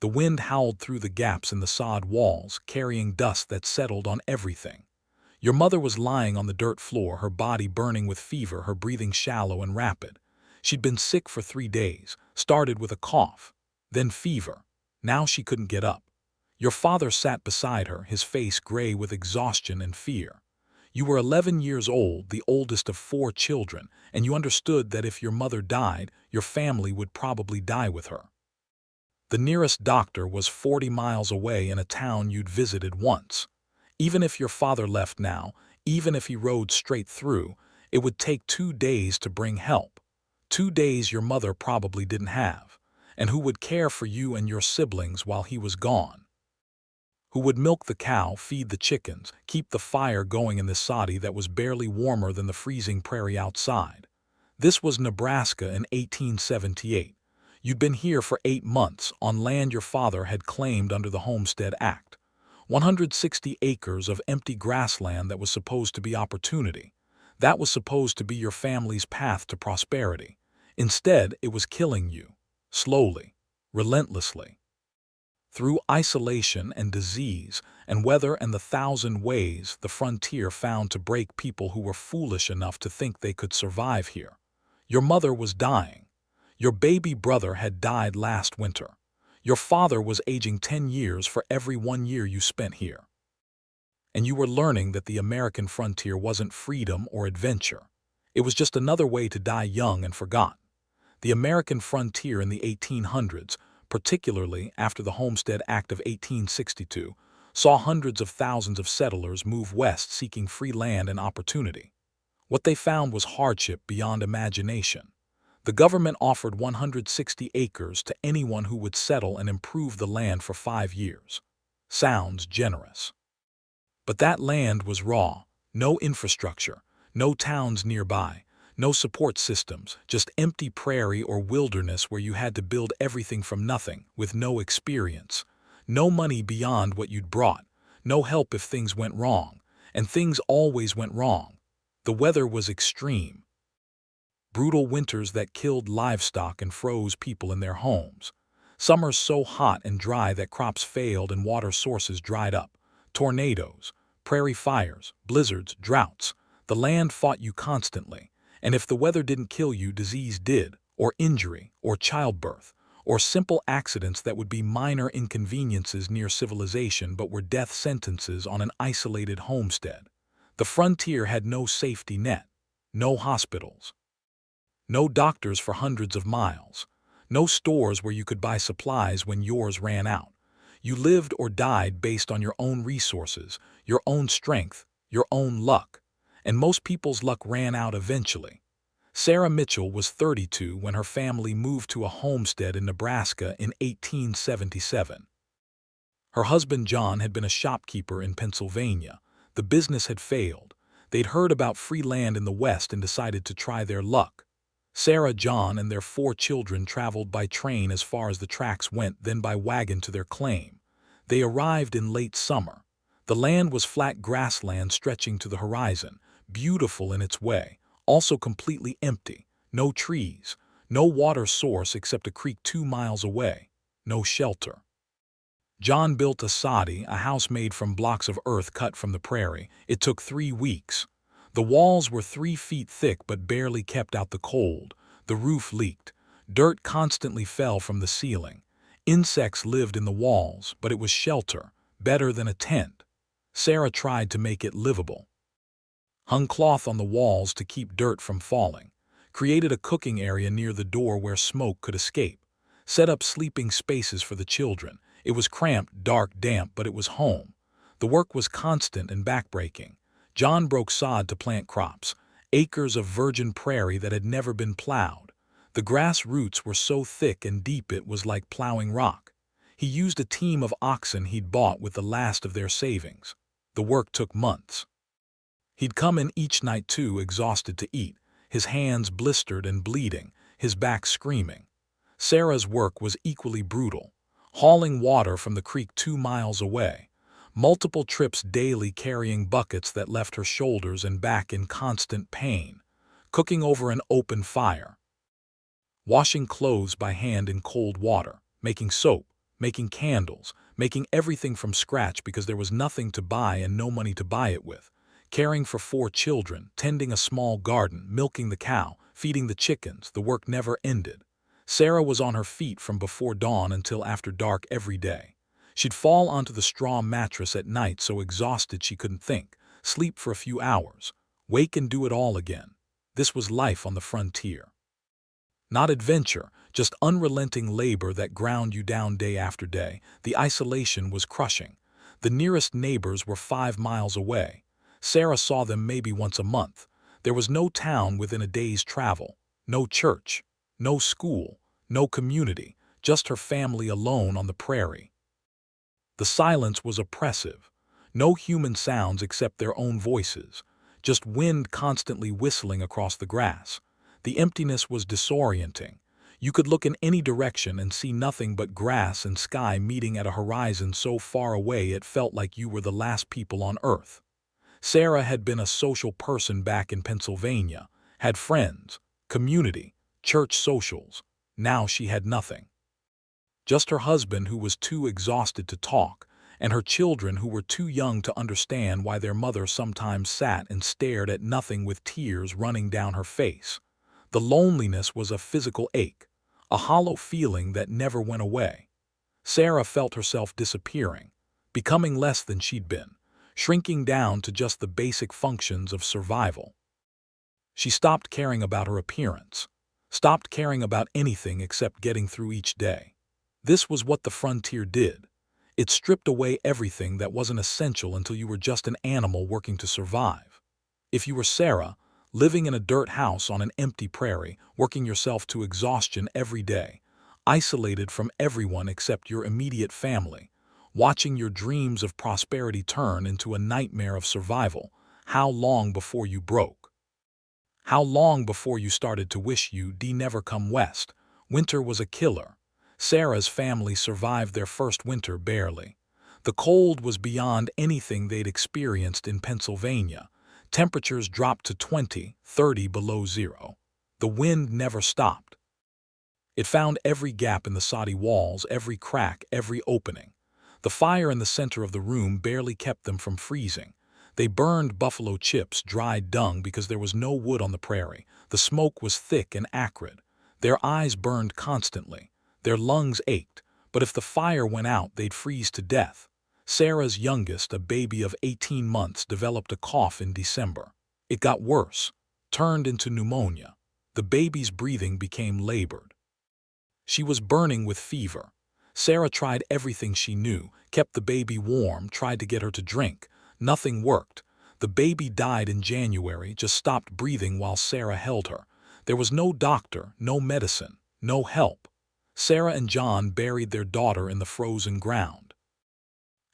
The wind howled through the gaps in the sod walls, carrying dust that settled on everything. Your mother was lying on the dirt floor, her body burning with fever, her breathing shallow and rapid. She'd been sick for 3 days, started with a cough, then fever. Now she couldn't get up. Your father sat beside her, his face gray with exhaustion and fear. You were 11 years old, the oldest of 4 children, and you understood that if your mother died, your family would probably die with her. The nearest doctor was 40 miles away in a town you'd visited once. Even if your father left now, even if he rode straight through, it would take 2 days to bring help. 2 days your mother probably didn't have. And who would care for you and your siblings while he was gone? Who would milk the cow, feed the chickens, keep the fire going in this soddy that was barely warmer than the freezing prairie outside? This was Nebraska in 1878. You'd been here for 8 months, on land your father had claimed under the Homestead Act. 160 acres of empty grassland that was supposed to be opportunity. That was supposed to be your family's path to prosperity. Instead, it was killing you. Slowly, relentlessly. Through isolation and disease and weather and the 1,000 ways the frontier found to break people who were foolish enough to think they could survive here. Your mother was dying. Your baby brother had died last winter. Your father was aging 10 years for every 1 year you spent here. And you were learning that the American frontier wasn't freedom or adventure. It was just another way to die young and forgotten. The American frontier in the 1800s, particularly after the Homestead Act of 1862, saw hundreds of thousands of settlers move west seeking free land and opportunity. What they found was hardship beyond imagination. The government offered 160 acres to anyone who would settle and improve the land for 5 years. Sounds generous. But that land was raw, no infrastructure, no towns nearby, no support systems, just empty prairie or wilderness where you had to build everything from nothing, with no experience. No money beyond what you'd brought, no help if things went wrong, and things always went wrong. The weather was extreme. Brutal winters that killed livestock and froze people in their homes. Summers so hot and dry that crops failed and water sources dried up. Tornadoes, prairie fires, blizzards, droughts. The land fought you constantly. And if the weather didn't kill you, disease did, or injury, or childbirth, or simple accidents that would be minor inconveniences near civilization but were death sentences on an isolated homestead. The frontier had no safety net, no hospitals, no doctors for hundreds of miles, no stores where you could buy supplies when yours ran out. You lived or died based on your own resources, your own strength, your own luck. And most people's luck ran out eventually. Sarah Mitchell was 32 when her family moved to a homestead in Nebraska in 1877. Her husband John had been a shopkeeper in Pennsylvania. The business had failed. They'd heard about free land in the West and decided to try their luck. Sarah, John, and their 4 children traveled by train as far as the tracks went, then by wagon to their claim. They arrived in late summer. The land was flat grassland stretching to the horizon, beautiful in its way, also completely empty. No trees, no water source except a creek 2 miles away, no shelter. John built a soddy, a house made from blocks of earth cut from the prairie. It took 3 weeks. The walls were 3 feet thick but barely kept out the cold. The roof leaked. Dirt constantly fell from the ceiling. Insects lived in the walls, but it was shelter, better than a tent. Sarah tried to make it livable. Hung cloth on the walls to keep dirt from falling. Created a cooking area near the door where smoke could escape. Set up sleeping spaces for the children. It was cramped, dark, damp, but it was home. The work was constant and backbreaking. John broke sod to plant crops, acres of virgin prairie that had never been plowed. The grass roots were so thick and deep it was like plowing rock. He used a team of oxen he'd bought with the last of their savings. The work took months. He'd come in each night too exhausted to eat, his hands blistered and bleeding, his back screaming. Sarah's work was equally brutal, hauling water from the creek 2 miles away. Multiple trips daily carrying buckets that left her shoulders and back in constant pain, cooking over an open fire, washing clothes by hand in cold water, making soap, making candles, making everything from scratch because there was nothing to buy and no money to buy it with, caring for 4 children, tending a small garden, milking the cow, feeding the chickens. The work never ended. Sarah was on her feet from before dawn until after dark every day. She'd fall onto the straw mattress at night so exhausted she couldn't think, sleep for a few hours, wake and do it all again. This was life on the frontier. Not adventure, just unrelenting labor that ground you down day after day. The isolation was crushing. The nearest neighbors were 5 miles away. Sarah saw them maybe once a month. There was no town within a day's travel, no church, no school, no community, just her family alone on the prairie. The silence was oppressive. No human sounds except their own voices, just wind constantly whistling across the grass. The emptiness was disorienting. You could look in any direction and see nothing but grass and sky meeting at a horizon so far away it felt like you were the last people on Earth. Sarah had been a social person back in Pennsylvania, had friends, community, church socials. Now she had nothing. Just her husband who was too exhausted to talk, and her children who were too young to understand why their mother sometimes sat and stared at nothing with tears running down her face. The loneliness was a physical ache, a hollow feeling that never went away. Sarah felt herself disappearing, becoming less than she'd been, shrinking down to just the basic functions of survival. She stopped caring about her appearance, stopped caring about anything except getting through each day. This was what the frontier did. It stripped away everything that wasn't essential until you were just an animal working to survive. If you were Sarah, living in a dirt house on an empty prairie, working yourself to exhaustion every day, isolated from everyone except your immediate family, watching your dreams of prosperity turn into a nightmare of survival, how long before you broke? How long before you started to wish you'd never come west? Winter was a killer. Sarah's family survived their first winter barely. The cold was beyond anything they'd experienced in Pennsylvania. Temperatures dropped to 20, 30 below zero. The wind never stopped. It found every gap in the soddy walls, every crack, every opening. The fire in the center of the room barely kept them from freezing. They burned buffalo chips, dried dung because there was no wood on the prairie. The smoke was thick and acrid. Their eyes burned constantly. Their lungs ached, but if the fire went out, they'd freeze to death. Sarah's youngest, a baby of 18 months, developed a cough in December. It got worse, turned into pneumonia. The baby's breathing became labored. She was burning with fever. Sarah tried everything she knew, kept the baby warm, tried to get her to drink. Nothing worked. The baby died in January, just stopped breathing while Sarah held her. There was no doctor, no medicine, no help. Sarah and John buried their daughter in the frozen ground.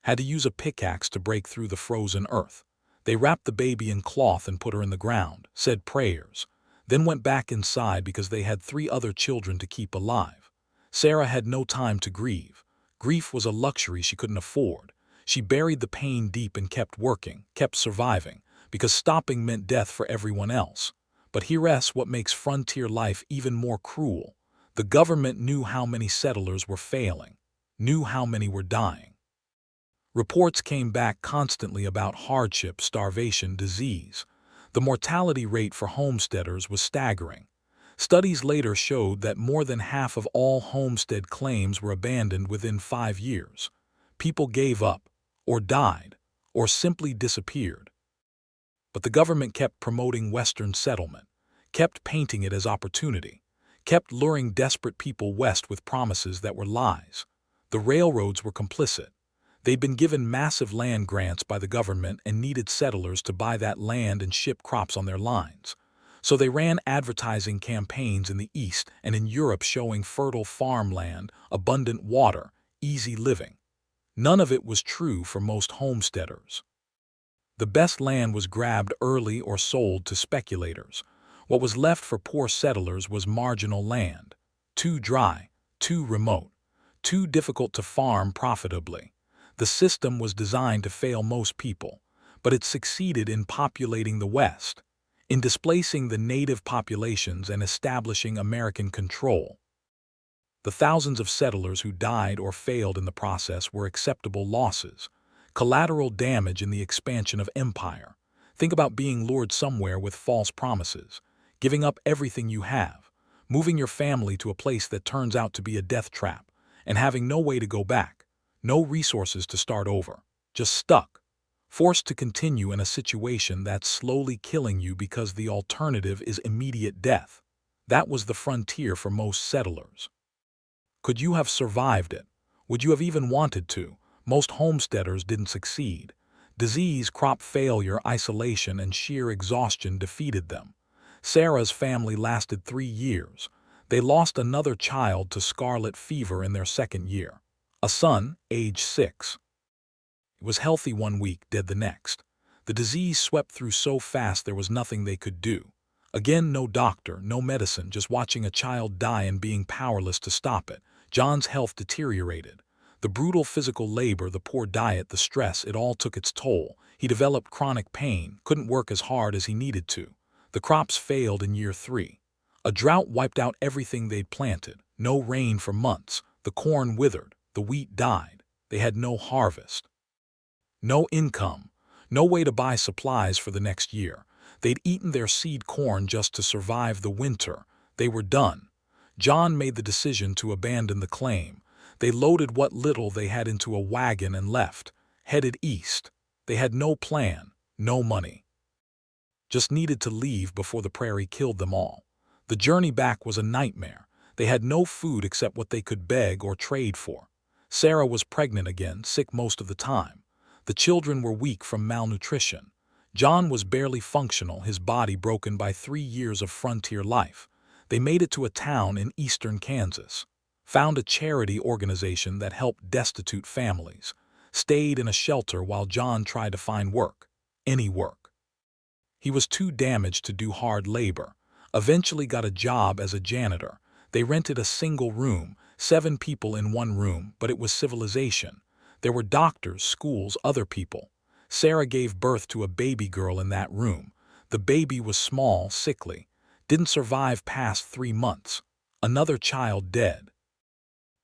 Had to use a pickaxe to break through the frozen earth. They wrapped the baby in cloth and put her in the ground, said prayers, then went back inside because they had 3 other children to keep alive. Sarah had no time to grieve. Grief was a luxury she couldn't afford. She buried the pain deep and kept working, kept surviving, because stopping meant death for everyone else. But here's what makes frontier life even more cruel. The government knew how many settlers were failing, knew how many were dying. Reports came back constantly about hardship, starvation, disease. The mortality rate for homesteaders was staggering. Studies later showed that more than half of all homestead claims were abandoned within 5 years. People gave up, or died, or simply disappeared. But the government kept promoting Western settlement, kept painting it as opportunity, kept luring desperate people west with promises that were lies. The railroads were complicit. They'd been given massive land grants by the government and needed settlers to buy that land and ship crops on their lines. So they ran advertising campaigns in the East and in Europe showing fertile farmland, abundant water, easy living. None of it was true for most homesteaders. The best land was grabbed early or sold to speculators. What was left for poor settlers was marginal land, too dry, too remote, too difficult to farm profitably. The system was designed to fail most people, but it succeeded in populating the West, in displacing the native populations and establishing American control. The thousands of settlers who died or failed in the process were acceptable losses, collateral damage in the expansion of empire. Think about being lured somewhere with false promises, giving up everything you have, moving your family to a place that turns out to be a death trap, and having no way to go back, no resources to start over, just stuck, forced to continue in a situation that's slowly killing you because the alternative is immediate death. That was the frontier for most settlers. Could you have survived it? Would you have even wanted to? Most homesteaders didn't succeed. Disease, crop failure, isolation, and sheer exhaustion defeated them. Sarah's family lasted 3 years. They lost another child to scarlet fever in their second year. A son, age 6. He was healthy 1 week, dead the next. The disease swept through so fast there was nothing they could do. Again, no doctor, no medicine, just watching a child die and being powerless to stop it. John's health deteriorated. The brutal physical labor, the poor diet, the stress, it all took its toll. He developed chronic pain, couldn't work as hard as he needed to. The crops failed in year 3. A drought wiped out everything they'd planted. No rain for months. The corn withered. The wheat died. They had no harvest. No income. No way to buy supplies for the next year. They'd eaten their seed corn just to survive the winter. They were done. John made the decision to abandon the claim. They loaded what little they had into a wagon and left, headed east. They had no plan, no money. Just needed to leave before the prairie killed them all. The journey back was a nightmare. They had no food except what they could beg or trade for. Sarah was pregnant again, sick most of the time. The children were weak from malnutrition. John was barely functional, his body broken by 3 years of frontier life. They made it to a town in eastern Kansas, found a charity organization that helped destitute families, stayed in a shelter while John tried to find work, any work. He was too damaged to do hard labor, eventually got a job as a janitor. They rented a single room, 7 people in one room, but it was civilization. There were doctors, schools, other people. Sarah gave birth to a baby girl in that room. The baby was small, sickly, didn't survive past 3 months. Another child dead.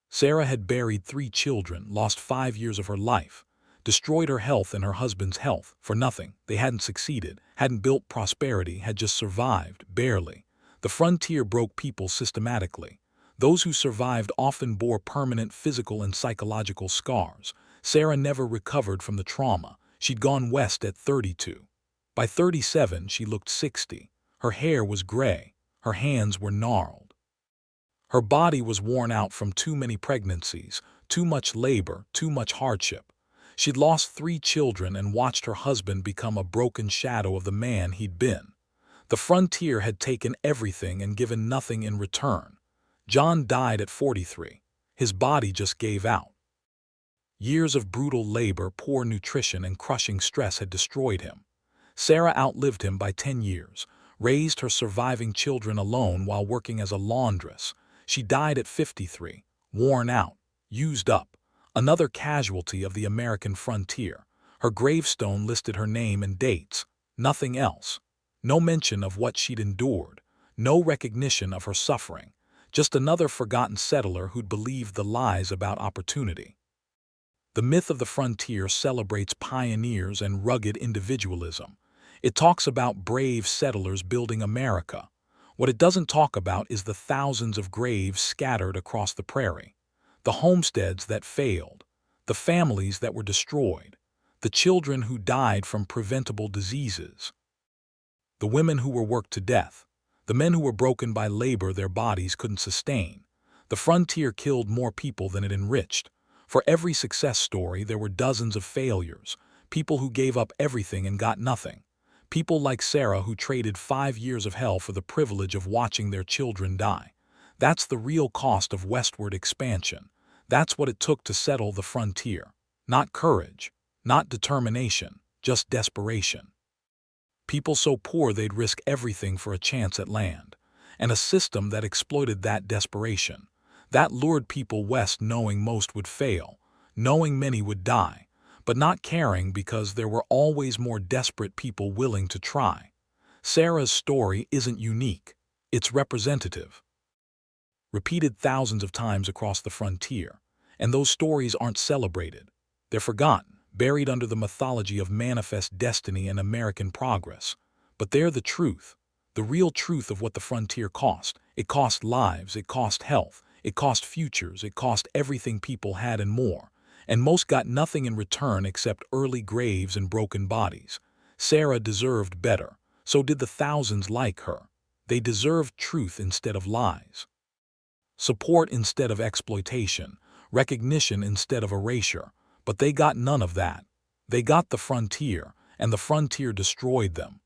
Sarah had buried 3 children, lost 5 years of her life, destroyed her health and her husband's health for nothing. They hadn't succeeded, hadn't built prosperity, had just survived, barely. The frontier broke people systematically. Those who survived often bore permanent physical and psychological scars. Sarah never recovered from the trauma. She'd gone west at 32. By 37, she looked 60. Her hair was gray. Her hands were gnarled. Her body was worn out from too many pregnancies, too much labor, too much hardship. She'd lost 3 children and watched her husband become a broken shadow of the man he'd been. The frontier had taken everything and given nothing in return. John died at 43. His body just gave out. Years of brutal labor, poor nutrition, and crushing stress had destroyed him. Sarah outlived him by 10 years, raised her surviving children alone while working as a laundress. She died at 53, worn out, used up, another casualty of the American frontier. Her gravestone listed her name and dates, nothing else. No mention of what she'd endured, no recognition of her suffering, just another forgotten settler who'd believed the lies about opportunity. The myth of the frontier celebrates pioneers and rugged individualism. It talks about brave settlers building America. What it doesn't talk about is the thousands of graves scattered across the prairie, the homesteads that failed, the families that were destroyed, the children who died from preventable diseases, the women who were worked to death, the men who were broken by labor their bodies couldn't sustain. The frontier killed more people than it enriched. For every success story, there were dozens of failures, people who gave up everything and got nothing. People like Sarah who traded 5 years of hell for the privilege of watching their children die. That's the real cost of westward expansion. That's what it took to settle the frontier. Not courage, not determination, just desperation. People so poor they'd risk everything for a chance at land, and a system that exploited that desperation. That lured people west knowing most would fail, knowing many would die, but not caring because there were always more desperate people willing to try. Sarah's story isn't unique, it's representative. repeated thousands of times across the frontier. And those stories aren't celebrated. They're forgotten, buried under the mythology of manifest destiny and American progress. But they're the truth, the real truth of what the frontier cost. It cost lives, it cost health, it cost futures, it cost everything people had and more. And most got nothing in return except early graves and broken bodies. Sarah deserved better. So did the thousands like her. They deserved truth instead of lies. Support instead of exploitation, recognition instead of erasure. But they got none of that. They got the frontier, and the frontier destroyed them.